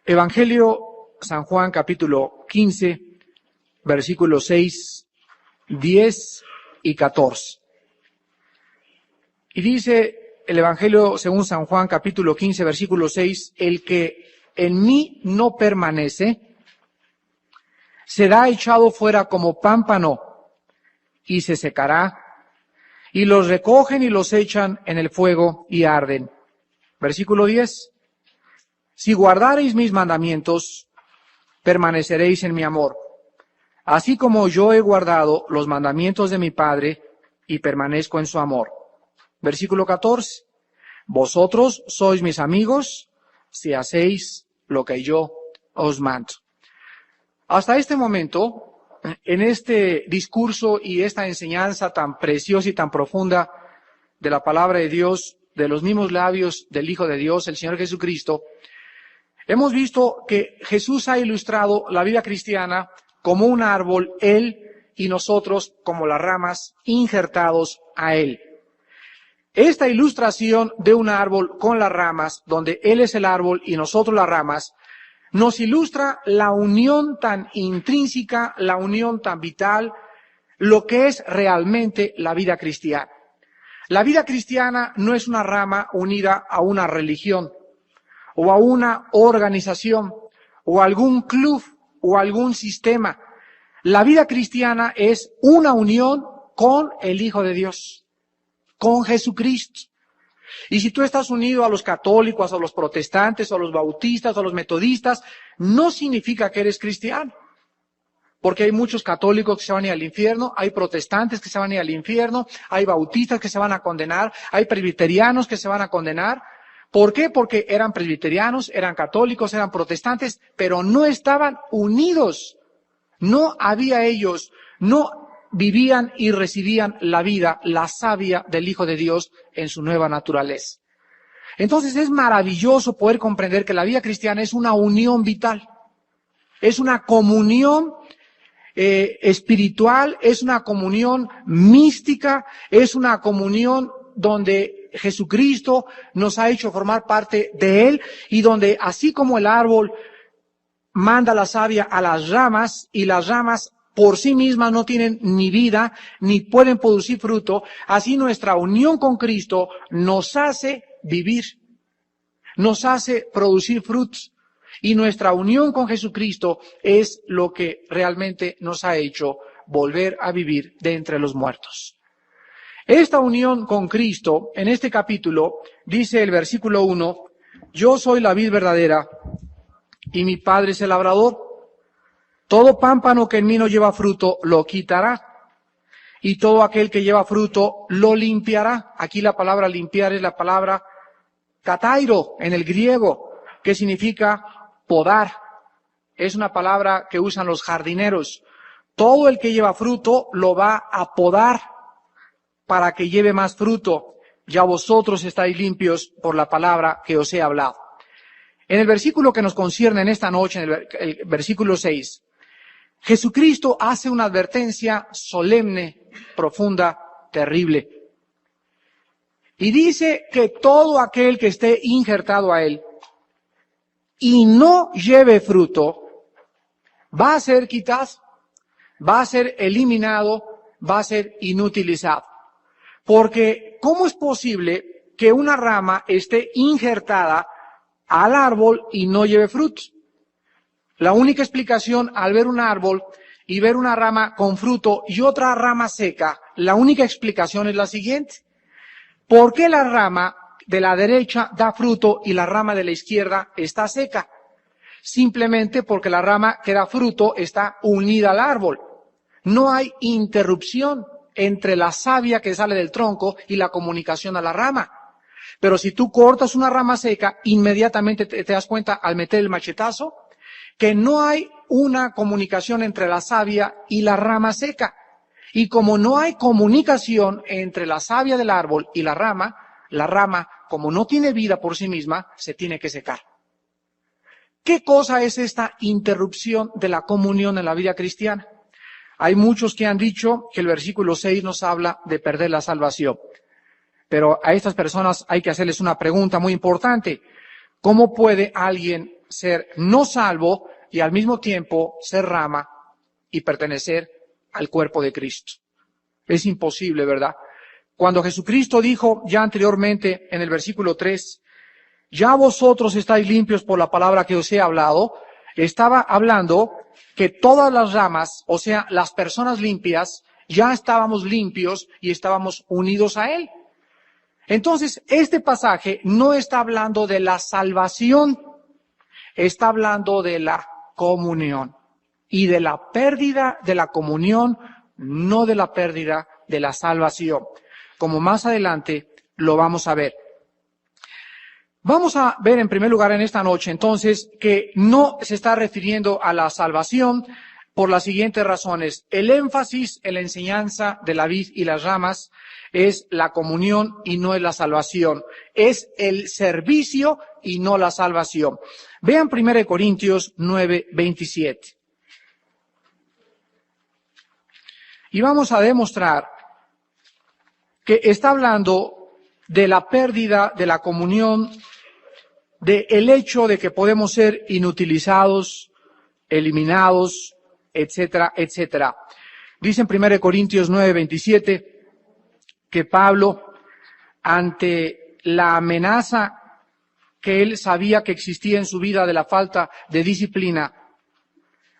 Evangelio San Juan, capítulo 15, versículos 6, 10 y 14. Y dice el Evangelio según San Juan, capítulo 15, versículo 6, el que en mí no permanece, será echado fuera como pámpano y se secará, y los recogen y los echan en el fuego y arden. Versículo 10. Si guardareis mis mandamientos, permaneceréis en mi amor, así como yo he guardado los mandamientos de mi Padre y permanezco en su amor. Versículo 14. Vosotros sois mis amigos si hacéis lo que yo os mando. Hasta este momento, en este discurso y esta enseñanza tan preciosa y tan profunda de la palabra de Dios, de los mismos labios del Hijo de Dios, el Señor Jesucristo, hemos visto que Jesús ha ilustrado la vida cristiana como un árbol, Él y nosotros como las ramas injertados a Él. Esta ilustración de un árbol con las ramas, donde Él es el árbol y nosotros las ramas, nos ilustra la unión tan intrínseca, la unión tan vital, lo que es realmente la vida cristiana. La vida cristiana no es una rama unida a una religión, o a una organización, o a algún club, o a algún sistema. La vida cristiana es una unión con el Hijo de Dios, con Jesucristo. Y si tú estás unido a los católicos, a los protestantes, a los bautistas, a los metodistas, no significa que eres cristiano. Porque hay muchos católicos que se van a ir al infierno, hay protestantes que se van a ir al infierno, hay bautistas que se van a condenar, hay presbiterianos que se van a condenar. ¿Por qué? Porque eran presbiterianos, eran católicos, eran protestantes, pero no estaban unidos. No había ellos, no vivían y recibían la vida, la savia del Hijo de Dios en su nueva naturaleza. Entonces es maravilloso poder comprender que la vida cristiana es una unión vital, es una comunión espiritual, es una comunión mística, es una comunión donde Jesucristo nos ha hecho formar parte de Él y donde así como el árbol manda la savia a las ramas y las ramas por sí mismas no tienen ni vida ni pueden producir fruto, así nuestra unión con Cristo nos hace vivir, nos hace producir frutos. Y nuestra unión con Jesucristo es lo que realmente nos ha hecho volver a vivir de entre los muertos. Esta unión con Cristo, en este capítulo, dice el versículo 1, yo soy la vid verdadera y mi Padre es el labrador. Todo pámpano que en mí no lleva fruto lo quitará, y todo aquel que lleva fruto lo limpiará. Aquí la palabra limpiar es la palabra katairo en el griego, que significa podar. Es una palabra que usan los jardineros. Todo el que lleva fruto lo va a podar para que lleve más fruto. Ya vosotros estáis limpios por la palabra que os he hablado. En el versículo que nos concierne en esta noche, en el versículo 6, Jesucristo hace una advertencia solemne, profunda, terrible. Y dice que todo aquel que esté injertado a Él y no lleve fruto, va a ser quitado, va a ser eliminado, va a ser inutilizado. Porque, ¿cómo es posible que una rama esté injertada al árbol y no lleve frutos? La única explicación al ver un árbol y ver una rama con fruto y otra rama seca, la única explicación es la siguiente. ¿Por qué la rama de la derecha da fruto y la rama de la izquierda está seca? Simplemente porque la rama que da fruto está unida al árbol. No hay interrupción entre la savia que sale del tronco y la comunicación a la rama. Pero si tú cortas una rama seca, inmediatamente te das cuenta al meter el machetazo que no hay una comunicación entre la savia y la rama seca. Y como no hay comunicación entre la savia del árbol y la rama, como no tiene vida por sí misma, se tiene que secar. ¿Qué cosa es esta interrupción de la comunión en la vida cristiana? Hay muchos que han dicho que el versículo 6 nos habla de perder la salvación. Pero a estas personas hay que hacerles una pregunta muy importante. ¿Cómo puede alguien ser no salvo y al mismo tiempo ser rama y pertenecer al cuerpo de Cristo. Es imposible, ¿verdad? Cuando Jesucristo dijo ya anteriormente en el versículo 3, ya vosotros estáis limpios por la palabra que os he hablado, estaba hablando que todas las ramas, o sea, las personas limpias, ya estábamos limpios y estábamos unidos a Él. Entonces, este pasaje no está hablando de la salvación, está hablando de la comunión y de la pérdida de la comunión, no de la pérdida de la salvación, como más adelante lo vamos a ver. Vamos a ver en primer lugar en esta noche entonces que no se está refiriendo a la salvación por las siguientes razones. El énfasis en la enseñanza de la vid y las ramas es la comunión y no es la salvación. Es el servicio y no la salvación. Vean 1 Corintios 9:27. Y vamos a demostrar que está hablando de la pérdida de la comunión, de el hecho de que podemos ser inutilizados, eliminados, etcétera, etcétera. Dice en 1 Corintios 9:27 que Pablo, ante la amenaza que él sabía que existía en su vida de la falta de disciplina,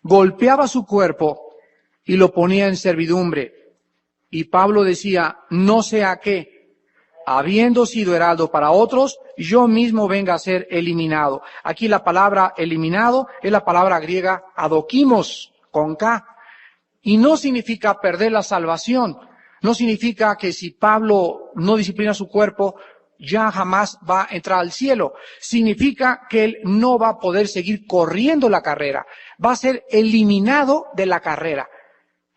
golpeaba su cuerpo y lo ponía en servidumbre. Y Pablo decía, no sea que, habiendo sido heraldo para otros, yo mismo venga a ser eliminado. Aquí la palabra eliminado es la palabra griega adokimos, con K. Y no significa perder la salvación. No significa que si Pablo no disciplina su cuerpo, ya jamás va a entrar al cielo. Significa que él no va a poder seguir corriendo la carrera. Va a ser eliminado de la carrera.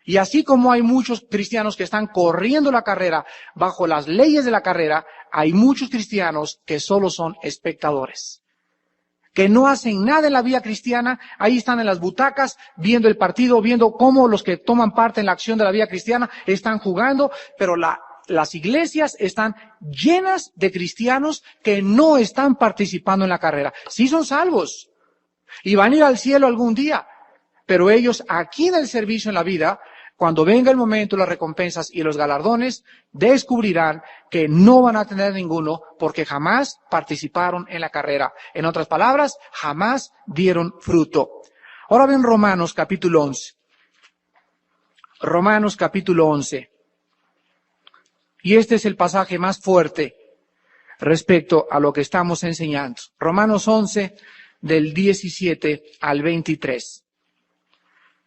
Y así como hay muchos cristianos que están corriendo la carrera bajo las leyes de la carrera, hay muchos cristianos que solo son espectadores, que no hacen nada en la vida cristiana, ahí están en las butacas, viendo el partido, viendo cómo los que toman parte en la acción de la vida cristiana están jugando, pero las iglesias están llenas de cristianos que no están participando en la carrera. Sí son salvos y van a ir al cielo algún día, pero ellos aquí en el servicio en la vida, cuando venga el momento, las recompensas y los galardones, descubrirán que no van a tener ninguno porque jamás participaron en la carrera. En otras palabras, jamás dieron fruto. Ahora ven Romanos capítulo 11. Romanos capítulo 11. Y este es el pasaje más fuerte respecto a lo que estamos enseñando. Romanos 11, del 17 al 23.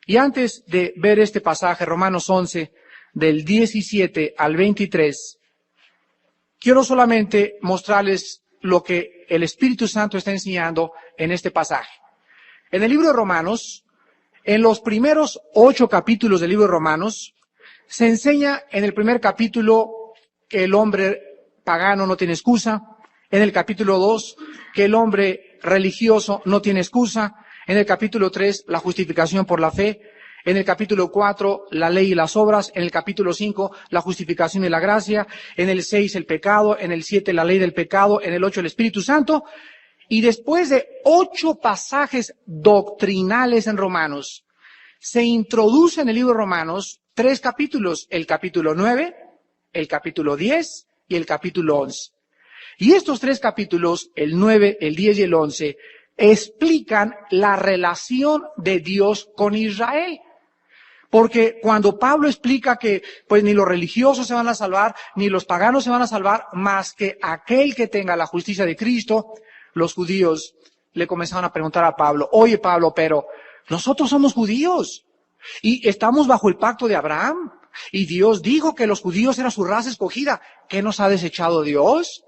Y antes de ver este pasaje, Romanos 11, del 17 al 23, quiero solamente mostrarles lo que el Espíritu Santo está enseñando en este pasaje. En el libro de Romanos, en los primeros 8 capítulos del libro de Romanos, se enseña en el primer capítulo que el hombre pagano no tiene excusa, en el capítulo 2 que el hombre religioso no tiene excusa, en el capítulo 3, la justificación por la fe. En el capítulo 4, la ley y las obras. En el capítulo 5, la justificación y la gracia. En el 6, el pecado. En el 7, la ley del pecado. En el 8, el Espíritu Santo. Y después de 8 pasajes doctrinales en Romanos, se introduce en el libro de Romanos 3 capítulos. El capítulo 9, el capítulo 10 y el capítulo 11. Y estos 3 capítulos, el 9, el 10 y el 11, explican la relación de Dios con Israel. Porque cuando Pablo explica que pues ni los religiosos se van a salvar, ni los paganos se van a salvar, más que aquel que tenga la justicia de Cristo, los judíos le comenzaron a preguntar a Pablo, oye Pablo, pero nosotros somos judíos y estamos bajo el pacto de Abraham y Dios dijo que los judíos eran su raza escogida. ¿Qué nos ha desechado Dios?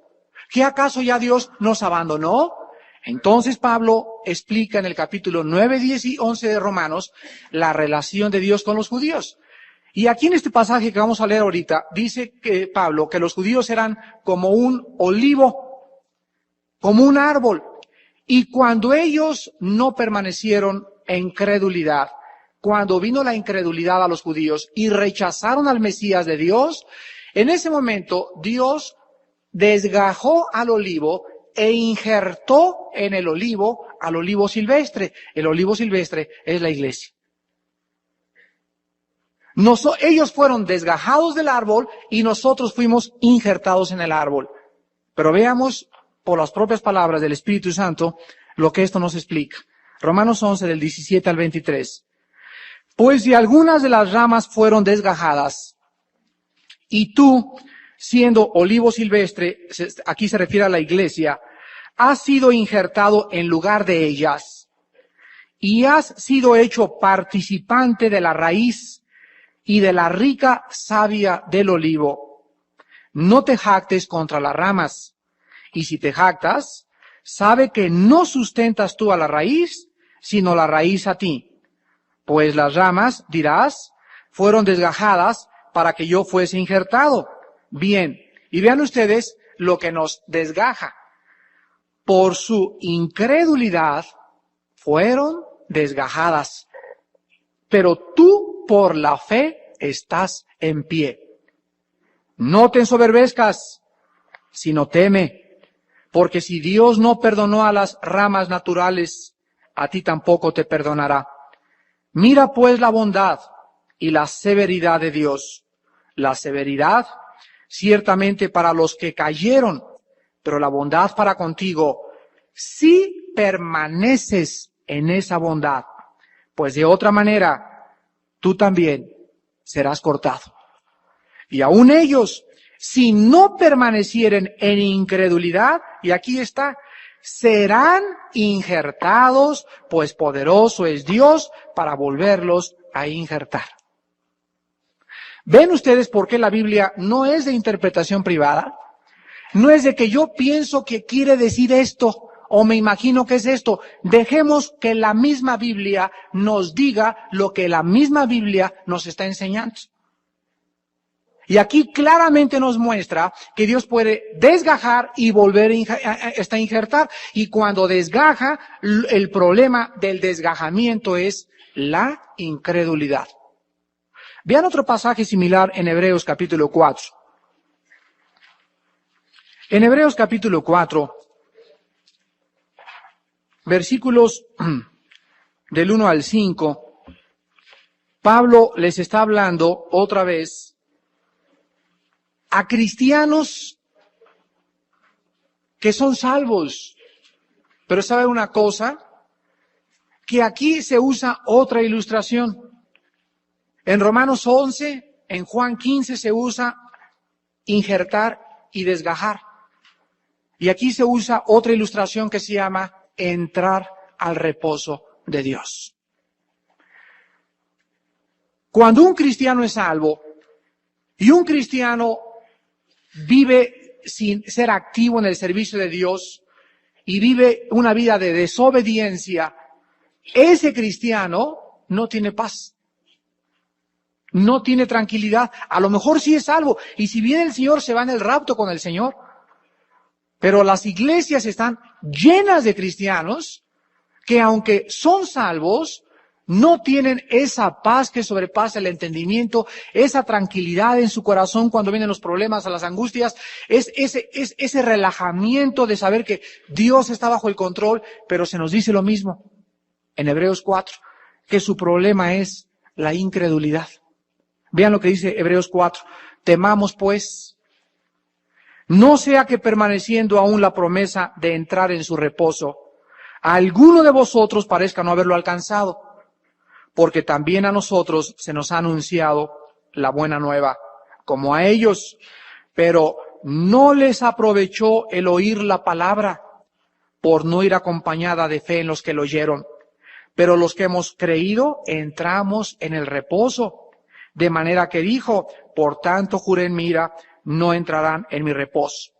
¿Qué acaso ya Dios nos abandonó? Entonces Pablo explica en el capítulo 9, 10 y 11 de Romanos la relación de Dios con los judíos. Y aquí en este pasaje que vamos a leer ahorita, dice que Pablo que los judíos eran como un olivo, como un árbol. Y cuando ellos no permanecieron en credulidad, cuando vino la incredulidad a los judíos y rechazaron al Mesías de Dios, en ese momento Dios desgajó al olivo e injertó en el olivo al olivo silvestre. El olivo silvestre es la iglesia. Ellos fueron desgajados del árbol y nosotros fuimos injertados en el árbol. Pero veamos por las propias palabras del Espíritu Santo lo que esto nos explica. Romanos 11, del 17 al 23. Pues si algunas de las ramas fueron desgajadas, y tú, siendo olivo silvestre, aquí se refiere a la iglesia, has sido injertado en lugar de ellas, y has sido hecho participante de la raíz y de la rica savia del olivo. No te jactes contra las ramas, y si te jactas, sabe que no sustentas tú a la raíz, sino la raíz a ti. Pues las ramas, dirás, fueron desgajadas para que yo fuese injertado. Bien, y vean ustedes lo que nos desgaja. Por su incredulidad fueron desgajadas, pero tú por la fe estás en pie. No te ensoberbezcas, sino teme, porque si Dios no perdonó a las ramas naturales, a ti tampoco te perdonará. Mira pues la bondad y la severidad de Dios. La severidad, ciertamente para los que cayeron, pero la bondad para contigo, si permaneces en esa bondad, pues de otra manera, tú también serás cortado. Y aún ellos, si no permanecieren en incredulidad, y aquí está, serán injertados, pues poderoso es Dios para volverlos a injertar. ¿Ven ustedes por qué la Biblia no es de interpretación privada? No es de que yo pienso que quiere decir esto, o me imagino que es esto. Dejemos que la misma Biblia nos diga lo que la misma Biblia nos está enseñando. Y aquí claramente nos muestra que Dios puede desgajar y volver a injertar. Y cuando desgaja, el problema del desgajamiento es la incredulidad. Vean otro pasaje similar en Hebreos capítulo 4. En Hebreos capítulo 4, versículos del 1 al 5, Pablo les está hablando otra vez a cristianos que son salvos. Pero ¿sabe una cosa? Que aquí se usa otra ilustración. En Romanos 11, en Juan 15 se usa injertar y desgajar. Y aquí se usa otra ilustración que se llama entrar al reposo de Dios. Cuando un cristiano es salvo y un cristiano vive sin ser activo en el servicio de Dios y vive una vida de desobediencia, ese cristiano no tiene paz, no tiene tranquilidad. A lo mejor sí es salvo, y si viene el Señor se va en el rapto con el Señor, pero las iglesias están llenas de cristianos que aunque son salvos, no tienen esa paz que sobrepasa el entendimiento, esa tranquilidad en su corazón cuando vienen los problemas, las angustias, ese relajamiento de saber que Dios está bajo el control. Pero se nos dice lo mismo en Hebreos 4, que su problema es la incredulidad. Vean lo que dice Hebreos 4. Temamos pues, no sea que permaneciendo aún la promesa de entrar en su reposo, a alguno de vosotros parezca no haberlo alcanzado. Porque también a nosotros se nos ha anunciado la buena nueva, como a ellos, pero no les aprovechó el oír la palabra, por no ir acompañada de fe en los que lo oyeron. Pero los que hemos creído entramos en el reposo, de manera que dijo, por tanto juré en mi ira, no entrarán en mi reposo.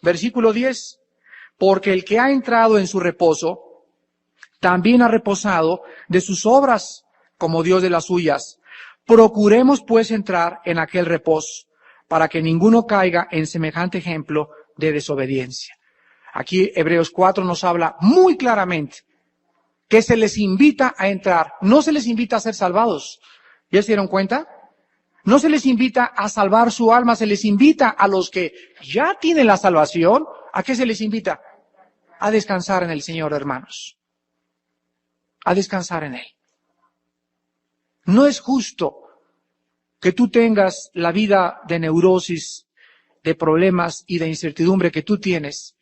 Versículo 10, porque el que ha entrado en su reposo, también ha reposado de sus obras, como Dios de las suyas. Procuremos pues entrar en aquel reposo, para que ninguno caiga en semejante ejemplo de desobediencia. Aquí Hebreos 4 nos habla muy claramente que se les invita a entrar, no se les invita a ser salvados. ¿Ya se dieron cuenta? No se les invita a salvar su alma, se les invita a los que ya tienen la salvación. ¿A qué se les invita? a descansar en el Señor, hermanos. A descansar en Él. No es justo que tú tengas la vida de neurosis, de problemas y de incertidumbre que tú tienes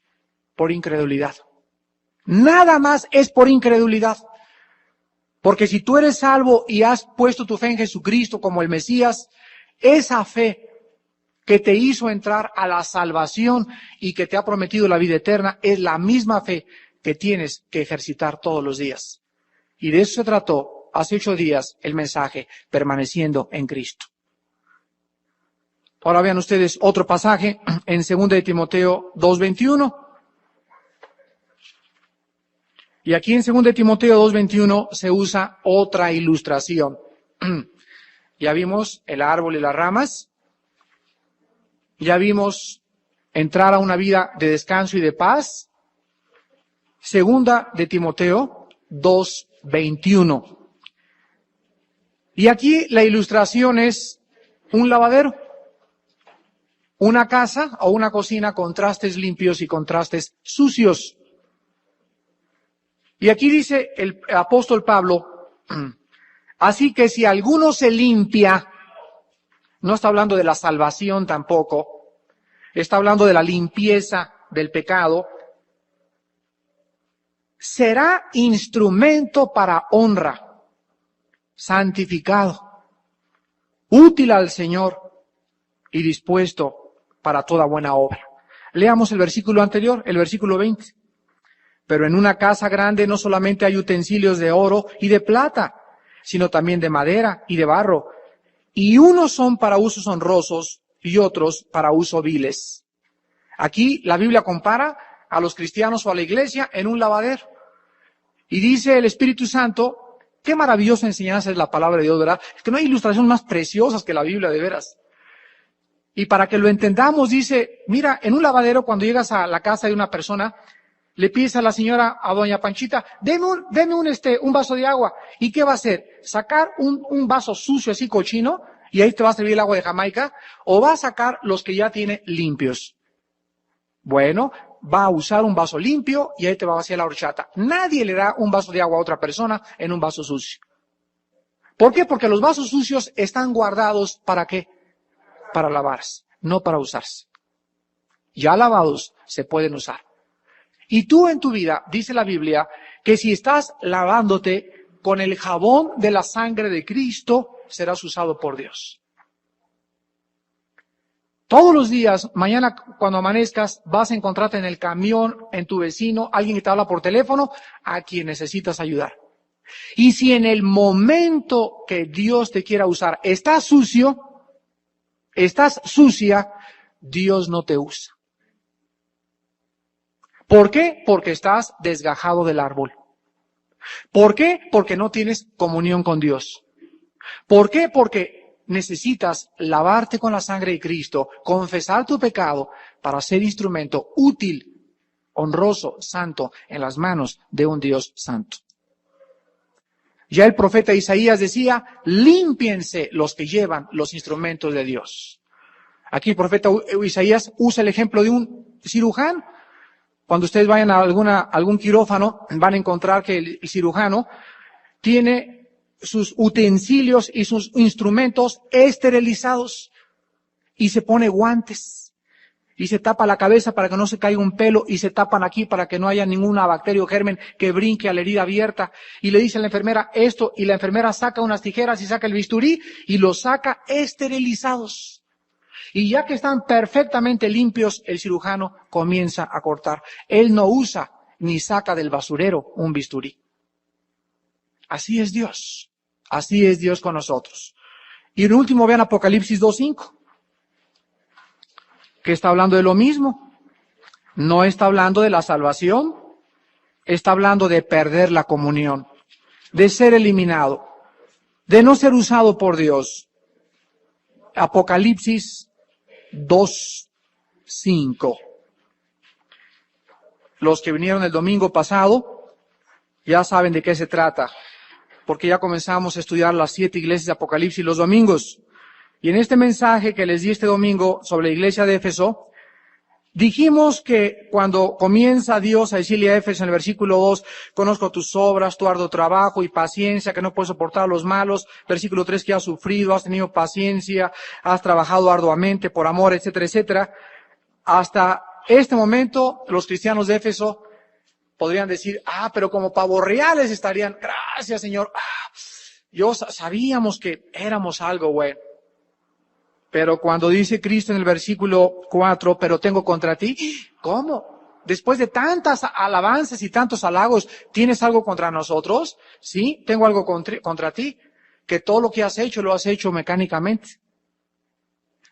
por incredulidad. Nada más es por incredulidad. Porque si tú eres salvo y has puesto tu fe en Jesucristo como el Mesías, esa fe que te hizo entrar a la salvación y que te ha prometido la vida eterna es la misma fe que tienes que ejercitar todos los días. Y de eso se trató hace 8 días el mensaje, permaneciendo en Cristo. Ahora vean ustedes otro pasaje en 2 de Timoteo 2:21. Y aquí en 2 de Timoteo 2:21 se usa otra ilustración. Ya vimos el árbol y las ramas. Ya vimos entrar a una vida de descanso y de paz. 2 de Timoteo 2:21. Y aquí la ilustración es un lavadero, una casa o una cocina con trastes limpios y con trastes sucios. Y aquí dice el apóstol Pablo, así que si alguno se limpia, no está hablando de la salvación tampoco, está hablando de la limpieza del pecado, será instrumento para honra, santificado, útil al Señor y dispuesto para toda buena obra. Leamos el versículo anterior, el versículo 20. Pero en una casa grande no solamente hay utensilios de oro y de plata, sino también de madera y de barro, y unos son para usos honrosos y otros para usos viles. Aquí la Biblia compara a los cristianos o a la iglesia en un lavadero. Y dice el Espíritu Santo, qué maravillosa enseñanza es la palabra de Dios, ¿verdad? Es que no hay ilustraciones más preciosas que la Biblia, de veras. Y para que lo entendamos, dice, mira, en un lavadero cuando llegas a la casa de una persona, le pides a la señora, a doña Panchita, deme un vaso de agua. ¿Y qué va a hacer? ¿Sacar un vaso sucio así cochino y ahí te va a servir el agua de Jamaica? ¿O va a sacar los que ya tiene limpios? Bueno, va a usar un vaso limpio y ahí te va a vaciar la horchata. Nadie le da un vaso de agua a otra persona en un vaso sucio. ¿Por qué? Porque los vasos sucios están guardados ¿para qué? Para lavarse, no para usarse. Ya lavados se pueden usar. Y tú en tu vida, dice la Biblia, que si estás lavándote con el jabón de la sangre de Cristo, serás usado por Dios. Todos los días, mañana cuando amanezcas, vas a encontrarte en el camión, en tu vecino, alguien que te habla por teléfono, a quien necesitas ayudar. Y si en el momento que Dios te quiera usar estás sucio, estás sucia, Dios no te usa. ¿Por qué? Porque estás desgajado del árbol. ¿Por qué? Porque no tienes comunión con Dios. ¿Por qué? Porque necesitas lavarte con la sangre de Cristo, confesar tu pecado para ser instrumento útil, honroso, santo en las manos de un Dios santo. Ya el profeta Isaías decía, límpiense los que llevan los instrumentos de Dios. Aquí el profeta Isaías usa el ejemplo de un cirujano. Cuando ustedes vayan a algún quirófano, van a encontrar que el cirujano tiene sus utensilios y sus instrumentos esterilizados y se pone guantes y se tapa la cabeza para que no se caiga un pelo y se tapan aquí para que no haya ninguna bacteria o germen que brinque a la herida abierta. Y le dice a la enfermera esto y la enfermera saca unas tijeras y saca el bisturí y los saca esterilizados. Y ya que están perfectamente limpios, el cirujano comienza a cortar. Él no usa ni saca del basurero un bisturí. Así es Dios. Así es Dios con nosotros. Y en último vean Apocalipsis 2:5, que está hablando de lo mismo. No está hablando de la salvación, está hablando de perder la comunión, de ser eliminado, de no ser usado por Dios. Apocalipsis 2:5. Los que vinieron el domingo pasado ya saben de qué se trata, porque ya comenzamos a estudiar las 7 iglesias de Apocalipsis los domingos. Y en este mensaje que les di este domingo sobre la iglesia de Éfeso, Dijimos que cuando comienza Dios a decirle a Éfeso en el versículo 2, conozco tus obras, tu arduo trabajo y paciencia, que no puedes soportar a los malos. Versículo 3, que has sufrido, has tenido paciencia, has trabajado arduamente por amor, etcétera, etcétera. Hasta este momento, los cristianos de Éfeso podrían decir, pero como pavos reales estarían, gracias Señor, sabíamos que éramos algo bueno. Pero cuando dice Cristo en el versículo 4, pero tengo contra ti, ¿cómo? Después de tantas alabanzas y tantos halagos, ¿tienes algo contra nosotros? Sí, tengo algo contra ti, que todo lo que has hecho lo has hecho mecánicamente.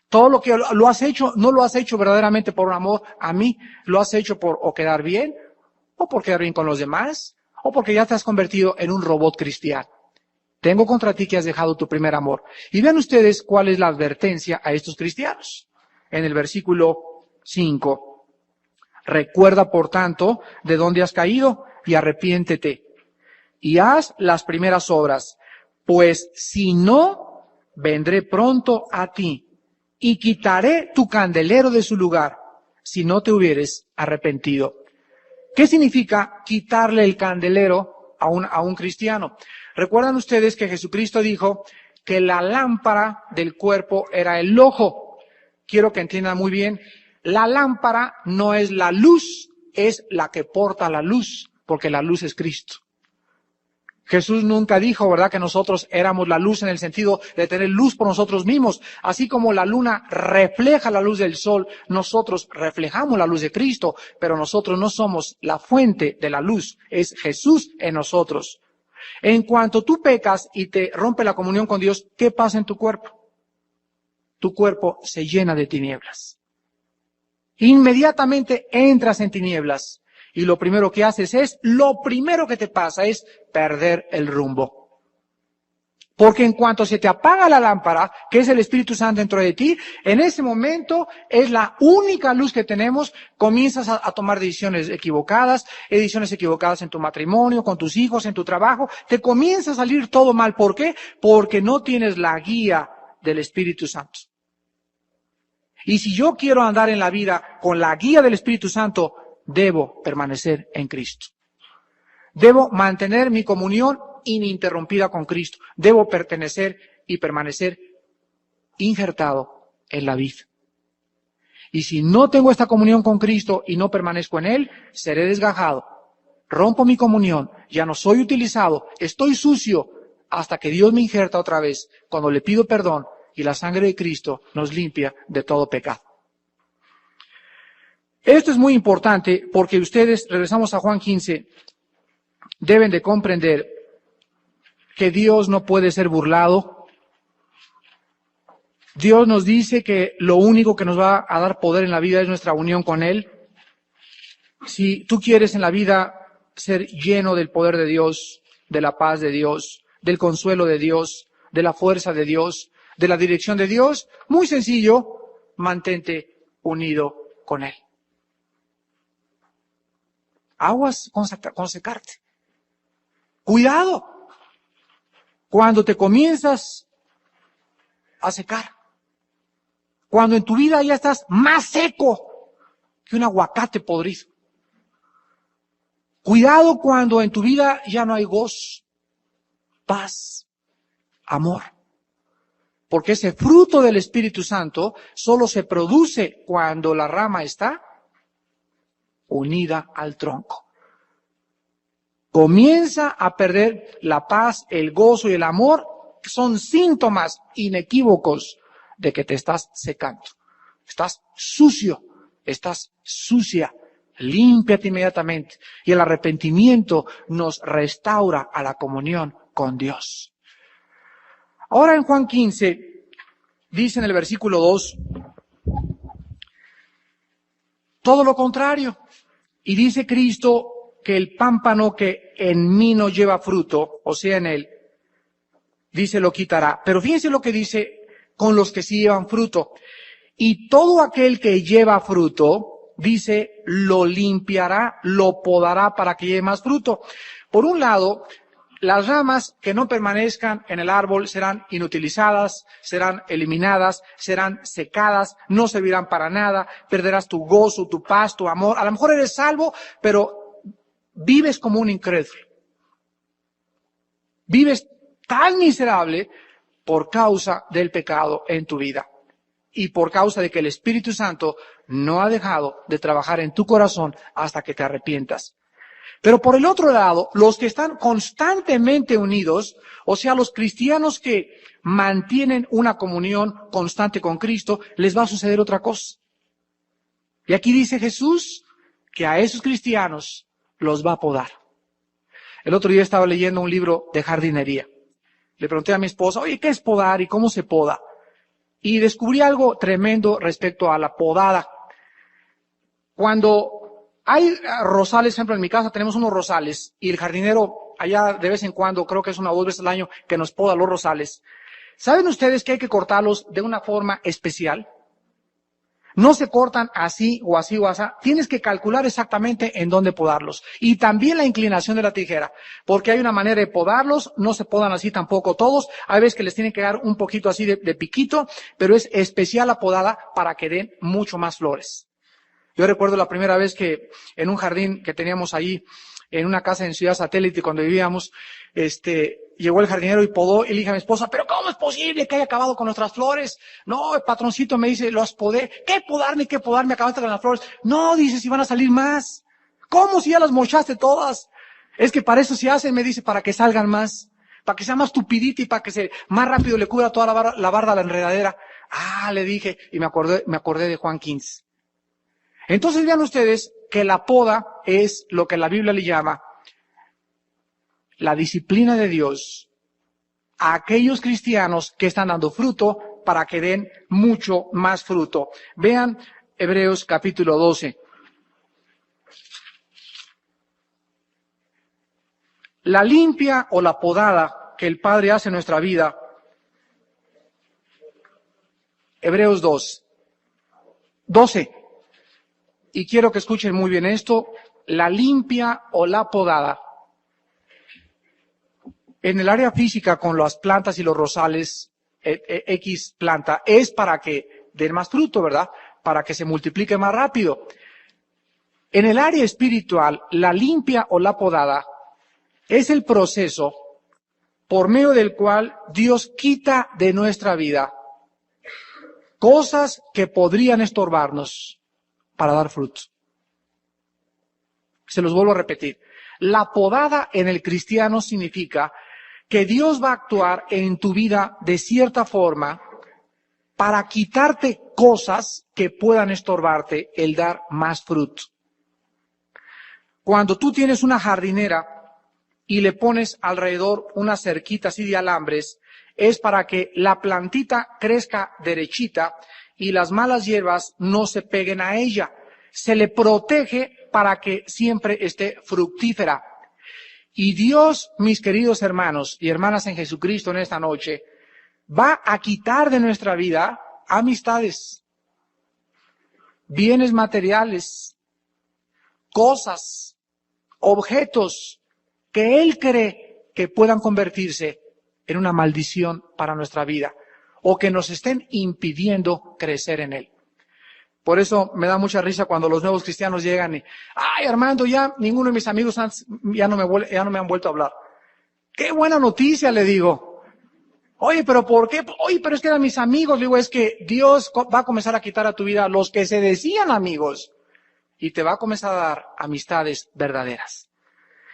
Todo lo que lo has hecho, no lo has hecho verdaderamente por amor a mí, lo has hecho por o quedar bien, o por quedar bien con los demás, o porque ya te has convertido en un robot cristiano. Tengo contra ti que has dejado tu primer amor. Y vean ustedes cuál es la advertencia a estos cristianos. En el versículo 5. Recuerda, por tanto, de dónde has caído y arrepiéntete. Y haz las primeras obras. Pues si no, vendré pronto a ti y quitaré tu candelero de su lugar si no te hubieres arrepentido. ¿Qué significa quitarle el candelero a un cristiano? Recuerdan ustedes que Jesucristo dijo que la lámpara del cuerpo era el ojo. Quiero que entiendan muy bien, la lámpara no es la luz, es la que porta la luz, porque la luz es Cristo. Jesús nunca dijo, ¿verdad?, que nosotros éramos la luz en el sentido de tener luz por nosotros mismos. Así como la luna refleja la luz del sol, nosotros reflejamos la luz de Cristo, pero nosotros no somos la fuente de la luz, es Jesús en nosotros. En cuanto tú pecas y te rompe la comunión con Dios, ¿qué pasa en tu cuerpo? Tu cuerpo se llena de tinieblas. Inmediatamente entras en tinieblas y lo primero que te pasa es perder el rumbo. Porque en cuanto se te apaga la lámpara, que es el Espíritu Santo dentro de ti, en ese momento es la única luz que tenemos, comienzas a tomar decisiones equivocadas en tu matrimonio, con tus hijos, en tu trabajo, te comienza a salir todo mal. ¿Por qué? Porque no tienes la guía del Espíritu Santo. Y si yo quiero andar en la vida con la guía del Espíritu Santo, debo permanecer en Cristo. Debo mantener mi comunión ininterrumpida con Cristo. Debo pertenecer y permanecer injertado en la vid. Y si no tengo esta comunión con Cristo y no permanezco en Él, seré desgajado. Rompo mi comunión, ya no soy utilizado, estoy sucio, hasta que Dios me injerta otra vez, cuando le pido perdón y la sangre de Cristo nos limpia de todo pecado. Esto es muy importante porque ustedes, regresamos a Juan 15, deben de comprender que Dios no puede ser burlado. Dios nos dice que lo único que nos va a dar poder en la vida es nuestra unión con Él. Si tú quieres en la vida ser lleno del poder de Dios, de la paz de Dios, del consuelo de Dios, de la fuerza de Dios, de la dirección de Dios, muy sencillo, mantente unido con Él. Aguas con secarte. Cuidado cuando te comienzas a secar. Cuando en tu vida ya estás más seco que un aguacate podrido. Cuidado cuando en tu vida ya no hay gozo, paz, amor. Porque ese fruto del Espíritu Santo solo se produce cuando la rama está unida al tronco. Comienza a perder la paz, el gozo y el amor, que son síntomas inequívocos de que te estás secando. Estás sucio, estás sucia. Límpiate inmediatamente. Y el arrepentimiento nos restaura a la comunión con Dios. Ahora en Juan 15, dice en el versículo 2, todo lo contrario. Y dice Cristo que el pámpano que en mí no lleva fruto, o sea, en él, dice, lo quitará. Pero fíjense lo que dice con los que sí llevan fruto. Y todo aquel que lleva fruto, dice, lo limpiará, lo podará para que lleve más fruto. Por un lado, las ramas que no permanezcan en el árbol serán inutilizadas, serán eliminadas, serán secadas, no servirán para nada, perderás tu gozo, tu paz, tu amor. A lo mejor eres salvo, pero vives como un incrédulo. Vives tan miserable por causa del pecado en tu vida y por causa de que el Espíritu Santo no ha dejado de trabajar en tu corazón hasta que te arrepientas. Pero por el otro lado, los que están constantemente unidos, o sea, los cristianos que mantienen una comunión constante con Cristo, les va a suceder otra cosa. Y aquí dice Jesús que a esos cristianos los va a podar. El otro día estaba leyendo un libro de jardinería. Le pregunté a mi esposa, oye, ¿qué es podar y cómo se poda? Y descubrí algo tremendo respecto a la podada. Cuando hay rosales, por ejemplo, en mi casa tenemos unos rosales y el jardinero allá de vez en cuando, creo que es 1 o 2 veces al año, que nos poda los rosales. ¿Saben ustedes que hay que cortarlos de una forma especial? No se cortan así o así o así. Tienes que calcular exactamente en dónde podarlos. Y también la inclinación de la tijera. Porque hay una manera de podarlos, no se podan así tampoco todos. Hay veces que les tienen que dar un poquito así de piquito, pero es especial la podada para que den mucho más flores. Yo recuerdo la primera vez que en un jardín que teníamos ahí, en una casa en Ciudad Satélite, cuando vivíamos, llegó el jardinero y podó, y le dije a mi esposa, pero ¿cómo es posible que haya acabado con nuestras flores? No, el patroncito me dice, los podé. ¿Qué podarme? Acabaste con las flores. No, dice, si van a salir más. ¿Cómo si ya las mochaste todas? Es que para eso se hacen, me dice, para que salgan más, para que sea más tupidita y para que más rápido le cubra toda la barda a la enredadera. Ah, le dije, y me acordé de Juan 15. Entonces vean ustedes que la poda es lo que la Biblia le llama la disciplina de Dios a aquellos cristianos que están dando fruto para que den mucho más fruto. Vean Hebreos capítulo 12. La limpia o la podada que el Padre hace en nuestra vida. Hebreos 12. Y quiero que escuchen muy bien esto. La limpia o la podada. En el área física con las plantas y los rosales, X planta, es para que den más fruto, ¿verdad? Para que se multiplique más rápido. En el área espiritual, la limpia o la podada es el proceso por medio del cual Dios quita de nuestra vida cosas que podrían estorbarnos para dar fruto. Se los vuelvo a repetir. La podada en el cristiano significa que Dios va a actuar en tu vida de cierta forma para quitarte cosas que puedan estorbarte el dar más fruto. Cuando tú tienes una jardinera y le pones alrededor una cerquita así de alambres, es para que la plantita crezca derechita y las malas hierbas no se peguen a ella. Se le protege para que siempre esté fructífera. Y Dios, mis queridos hermanos y hermanas en Jesucristo en esta noche, va a quitar de nuestra vida amistades, bienes materiales, cosas, objetos que Él cree que puedan convertirse en una maldición para nuestra vida o que nos estén impidiendo crecer en Él. Por eso me da mucha risa cuando los nuevos cristianos llegan y, ay, Armando, ya ninguno de mis amigos ya no me han vuelto a hablar. Qué buena noticia, le digo. Oye, pero ¿por qué? Oye, pero es que eran mis amigos. Le digo, es que Dios va a comenzar a quitar a tu vida los que se decían amigos y te va a comenzar a dar amistades verdaderas.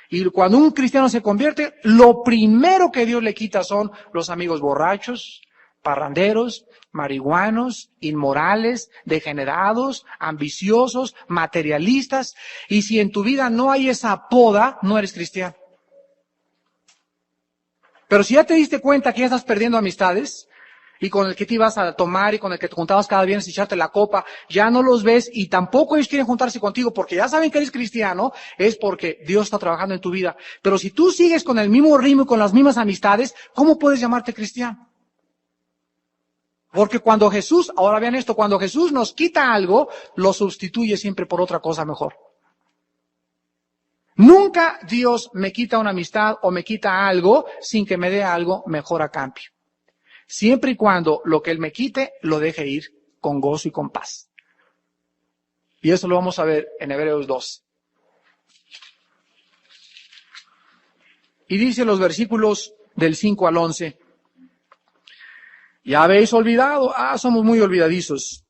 Y cuando un cristiano se convierte, lo primero que Dios le quita son los amigos borrachos, parranderos, marihuanos, inmorales, degenerados, ambiciosos, materialistas. Y si en tu vida no hay esa poda, no eres cristiano. Pero si ya te diste cuenta que ya estás perdiendo amistades, y con el que te ibas a tomar y con el que te juntabas cada viernes y echarte la copa, ya no los ves y tampoco ellos quieren juntarse contigo porque ya saben que eres cristiano, es porque Dios está trabajando en tu vida. Pero si tú sigues con el mismo ritmo y con las mismas amistades, ¿cómo puedes llamarte cristiano? Porque cuando Jesús, ahora vean esto, cuando Jesús nos quita algo, lo sustituye siempre por otra cosa mejor. Nunca Dios me quita una amistad o me quita algo sin que me dé algo mejor a cambio. Siempre y cuando lo que Él me quite, lo deje ir con gozo y con paz. Y eso lo vamos a ver en Hebreos 2. Y dice los versículos del 5 al 11. Ya habéis olvidado, somos muy olvidadizos.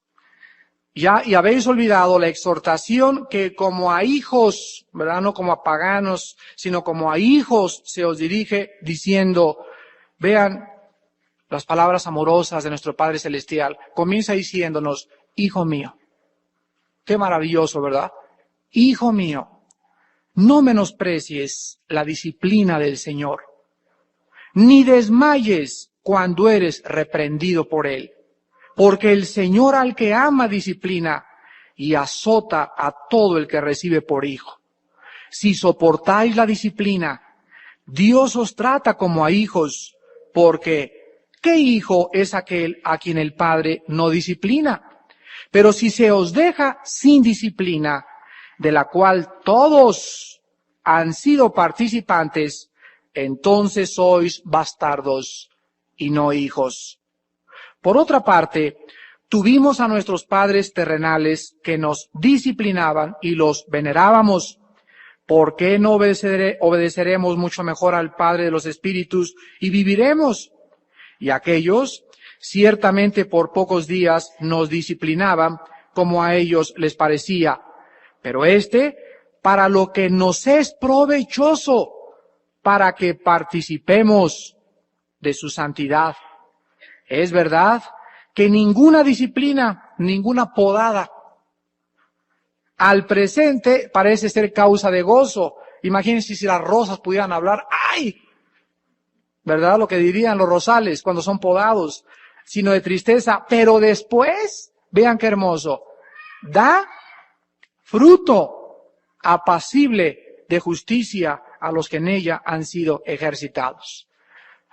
Y habéis olvidado la exhortación que como a hijos, ¿verdad? No como a paganos, sino como a hijos se os dirige diciendo, vean las palabras amorosas de nuestro Padre Celestial. Comienza diciéndonos, hijo mío. Qué maravilloso, ¿verdad? Hijo mío, no menosprecies la disciplina del Señor, ni desmayes cuando eres reprendido por Él. Porque el Señor al que ama disciplina y azota a todo el que recibe por hijo. Si soportáis la disciplina, Dios os trata como a hijos, porque ¿qué hijo es aquel a quien el Padre no disciplina? Pero si se os deja sin disciplina, de la cual todos han sido participantes, entonces sois bastardos y no hijos. Por otra parte, tuvimos a nuestros padres terrenales que nos disciplinaban y los venerábamos. ¿Por qué no obedeceremos mucho mejor al Padre de los Espíritus y viviremos? Y aquellos, ciertamente por pocos días, nos disciplinaban como a ellos les parecía. Pero para lo que nos es provechoso, para que participemos de su santidad. Es verdad que ninguna disciplina, ninguna podada al presente parece ser causa de gozo. Imagínense si las rosas pudieran hablar, ¡ay! ¿Verdad? Lo que dirían los rosales cuando son podados, sino de tristeza. Pero después, vean qué hermoso, da fruto apacible de justicia a los que en ella han sido ejercitados.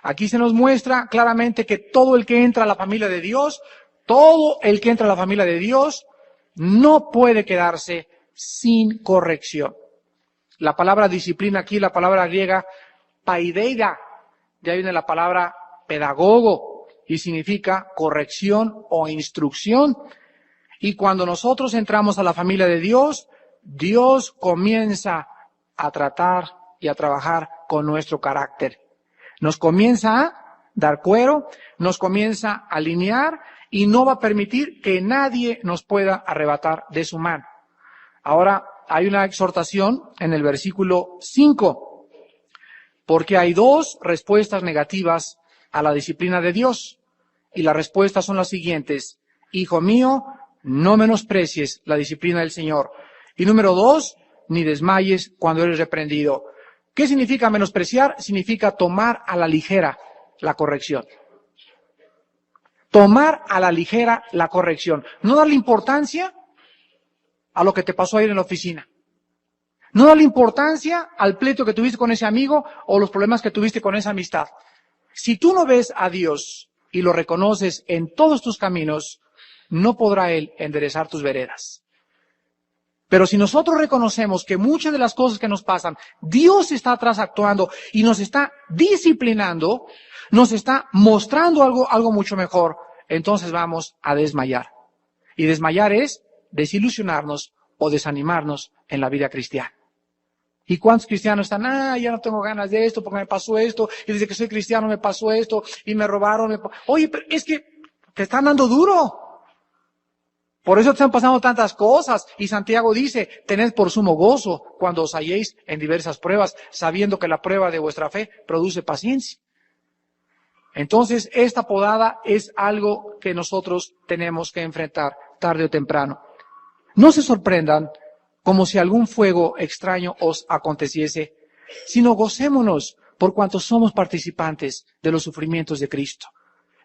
Aquí se nos muestra claramente que todo el que entra a la familia de Dios, no puede quedarse sin corrección. La palabra disciplina aquí, la palabra griega paideia, de ahí viene la palabra pedagogo y significa corrección o instrucción. Y cuando nosotros entramos a la familia de Dios, Dios comienza a tratar y a trabajar con nuestro carácter. Nos comienza a dar cuero, nos comienza a alinear y no va a permitir que nadie nos pueda arrebatar de su mano. Ahora, hay una exhortación en el versículo 5, porque hay dos respuestas negativas a la disciplina de Dios. Y las respuestas son las siguientes. Hijo mío, no menosprecies la disciplina del Señor. Y número 2, ni desmayes cuando eres reprendido. ¿Qué significa menospreciar? Significa tomar a la ligera la corrección. Tomar a la ligera la corrección. No darle importancia a lo que te pasó ayer en la oficina. No darle importancia al pleito que tuviste con ese amigo o los problemas que tuviste con esa amistad. Si tú no ves a Dios y lo reconoces en todos tus caminos, no podrá Él enderezar tus veredas. Pero si nosotros reconocemos que muchas de las cosas que nos pasan, Dios está atrás actuando y nos está disciplinando, nos está mostrando algo mucho mejor, entonces vamos a desmayar. Y desmayar es desilusionarnos o desanimarnos en la vida cristiana. ¿Y cuántos cristianos están? Ya no tengo ganas de esto porque me pasó esto, y desde que soy cristiano me pasó esto, y me robaron. Oye, pero es que te están dando duro. Por eso te están pasando tantas cosas. Y Santiago dice, tened por sumo gozo cuando os halléis en diversas pruebas, sabiendo que la prueba de vuestra fe produce paciencia. Entonces, esta podada es algo que nosotros tenemos que enfrentar tarde o temprano. No se sorprendan como si algún fuego extraño os aconteciese, sino gocémonos por cuanto somos participantes de los sufrimientos de Cristo.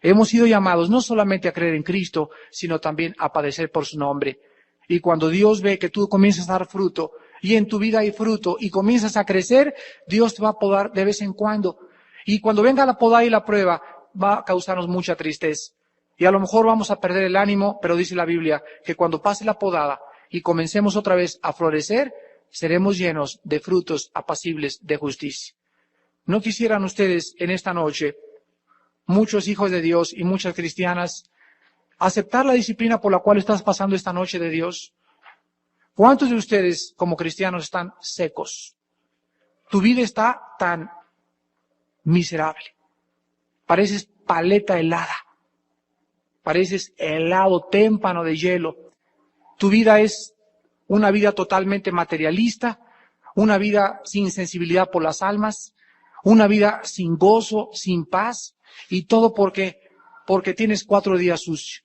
Hemos sido llamados no solamente a creer en Cristo, sino también a padecer por su nombre. Y cuando Dios ve que tú comienzas a dar fruto, y en tu vida hay fruto, y comienzas a crecer, Dios te va a podar de vez en cuando. Y cuando venga la podada y la prueba, va a causarnos mucha tristeza. Y a lo mejor vamos a perder el ánimo, pero dice la Biblia que cuando pase la podada y comencemos otra vez a florecer, seremos llenos de frutos apacibles de justicia. ¿No quisieran ustedes en esta noche, muchos hijos de Dios y muchas cristianas, aceptar la disciplina por la cual estás pasando esta noche de Dios? ¿Cuántos de ustedes como cristianos están secos? Tu vida está tan miserable. Pareces paleta helada. Pareces helado témpano de hielo. Tu vida es una vida totalmente materialista, una vida sin sensibilidad por las almas, una vida sin gozo, sin paz, y todo porque tienes 4 días sucio.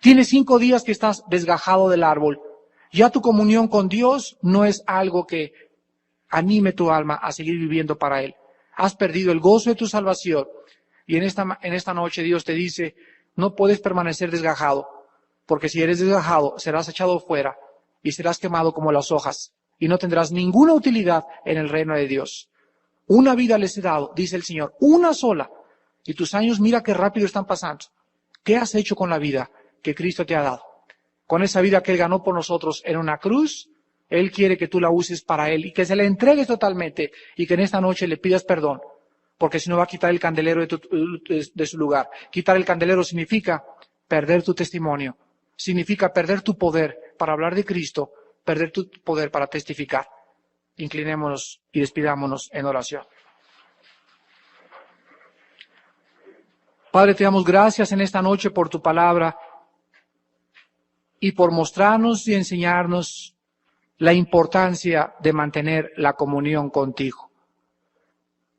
Tienes 5 días que estás desgajado del árbol. Ya tu comunión con Dios no es algo que anime tu alma a seguir viviendo para Él. Has perdido el gozo de tu salvación. Y en esta noche Dios te dice, no puedes permanecer desgajado, porque si eres desgajado serás echado fuera y serás quemado como las hojas y no tendrás ninguna utilidad en el reino de Dios. Una vida les he dado, dice el Señor, una sola. Y tus años, mira qué rápido están pasando. ¿Qué has hecho con la vida que Cristo te ha dado? Con esa vida que Él ganó por nosotros en una cruz, Él quiere que tú la uses para Él y que se la entregues totalmente y que en esta noche le pidas perdón, porque si no va a quitar el candelero de su lugar. Quitar el candelero significa perder tu testimonio, significa perder tu poder para hablar de Cristo, perder tu poder para testificar. Inclinémonos y despidámonos en oración. Padre, te damos gracias en esta noche por tu palabra y por mostrarnos y enseñarnos la importancia de mantener la comunión contigo.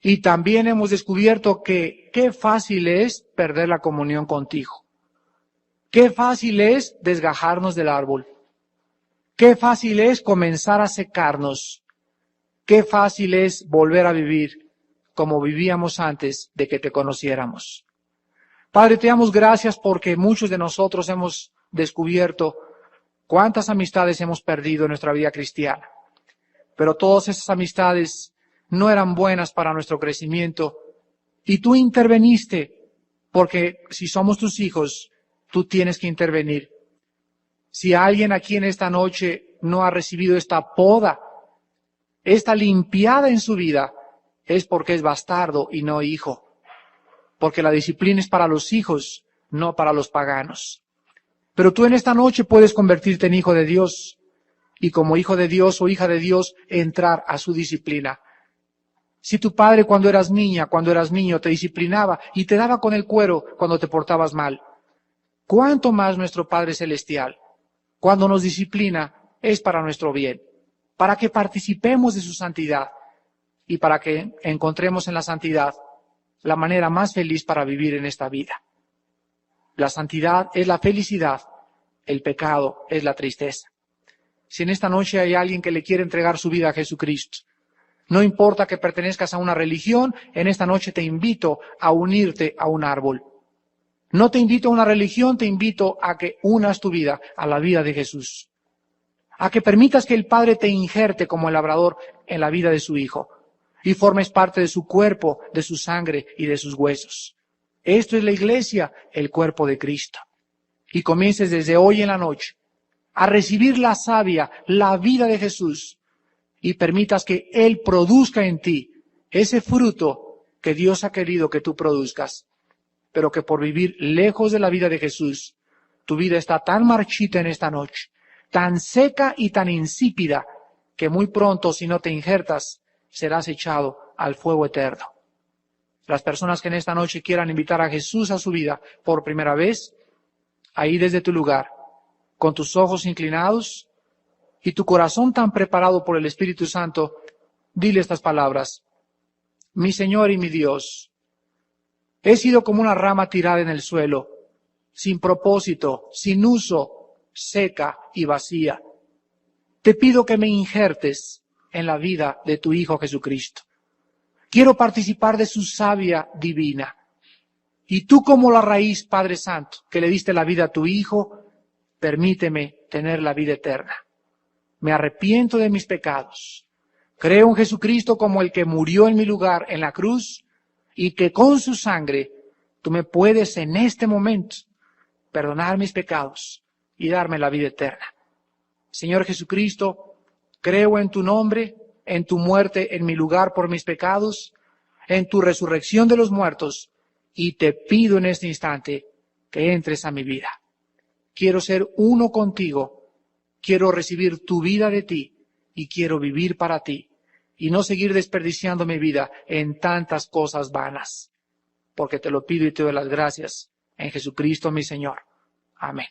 Y también hemos descubierto que qué fácil es perder la comunión contigo. Qué fácil es desgajarnos del árbol. Qué fácil es comenzar a secarnos. Qué fácil es volver a vivir como vivíamos antes de que te conociéramos. Padre, te damos gracias porque muchos de nosotros hemos descubierto cuántas amistades hemos perdido en nuestra vida cristiana. Pero todas esas amistades no eran buenas para nuestro crecimiento y tú interveniste porque si somos tus hijos, tú tienes que intervenir. Si alguien aquí en esta noche no ha recibido esta poda, esta limpiada en su vida, es porque es bastardo y no hijo. Porque la disciplina es para los hijos, no para los paganos. Pero tú en esta noche puedes convertirte en hijo de Dios y como hijo de Dios o hija de Dios entrar a su disciplina. Si tu padre cuando eras niña, cuando eras niño te disciplinaba y te daba con el cuero cuando te portabas mal, ¿cuánto más nuestro Padre Celestial? Cuando nos disciplina es para nuestro bien, para que participemos de su santidad y para que encontremos en la santidad la manera más feliz para vivir en esta vida. La santidad es la felicidad, el pecado es la tristeza. Si en esta noche hay alguien que le quiere entregar su vida a Jesucristo, no importa que pertenezcas a una religión, en esta noche te invito a unirte a un árbol. No te invito a una religión, te invito a que unas tu vida a la vida de Jesús. A que permitas que el Padre te injerte como el labrador en la vida de su Hijo y formes parte de su cuerpo, de su sangre y de sus huesos. Esto es la iglesia, el cuerpo de Cristo. Y comiences desde hoy en la noche a recibir la savia, la vida de Jesús y permitas que Él produzca en ti ese fruto que Dios ha querido que tú produzcas. Pero que por vivir lejos de la vida de Jesús, tu vida está tan marchita en esta noche, tan seca y tan insípida, que muy pronto, si no te injertas, serás echado al fuego eterno. Las personas que en esta noche quieran invitar a Jesús a su vida por primera vez, ahí desde tu lugar, con tus ojos inclinados y tu corazón tan preparado por el Espíritu Santo, dile estas palabras: mi Señor y mi Dios, he sido como una rama tirada en el suelo, sin propósito, sin uso, seca y vacía. Te pido que me injertes en la vida de tu Hijo Jesucristo. Quiero participar de su savia divina. Y tú como la raíz, Padre Santo, que le diste la vida a tu Hijo, permíteme tener la vida eterna. Me arrepiento de mis pecados. Creo en Jesucristo como el que murió en mi lugar en la cruz, y que con su sangre tú me puedes en este momento perdonar mis pecados y darme la vida eterna. Señor Jesucristo, Creo en tu nombre, en tu muerte en mi lugar por mis pecados, en tu resurrección de los muertos, y te pido en este instante que entres a mi vida. Quiero ser uno contigo, quiero recibir tu vida de ti y quiero vivir para ti y no seguir desperdiciando mi vida en tantas cosas vanas, porque te lo pido y te doy las gracias en Jesucristo mi Señor. Amén.